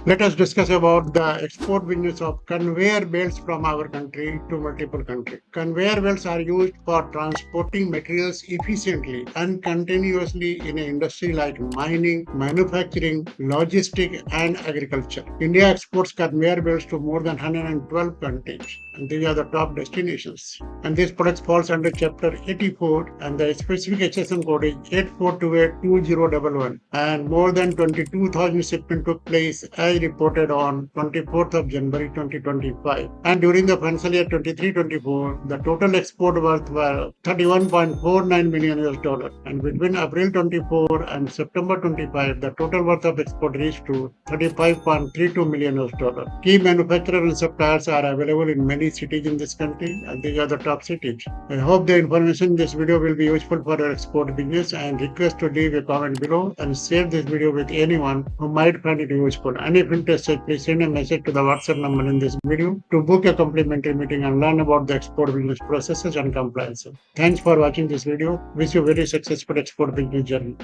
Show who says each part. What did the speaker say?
Speaker 1: Let us discuss about the export business of conveyor belts from our country to multiple countries. Conveyor belts are used for transporting materials efficiently and continuously in an industry like mining, manufacturing, logistics, and agriculture. India exports conveyor belts to more than 112 countries, and these are the top destinations. And this product falls under Chapter 84, and the specification code is 84282011. And more than 22,000 shipments took place as reported on 24th of January 2025. And during the financial year 23-24, the total export worth was 31.49 million US dollar. And between April 24 and September 25, the total worth of export reached to 35.32 million US dollar. Key manufacturers and suppliers are available in many cities in this country, and these are the top cities. I hope the information in this video will be useful for your export business, and request to leave a comment below and share this video with anyone who might find it useful. And if interested, please send a message to the WhatsApp number in this video to book a complimentary meeting and learn about the export business processes and compliance. Thanks for watching this video. Wish you very successful export business journey.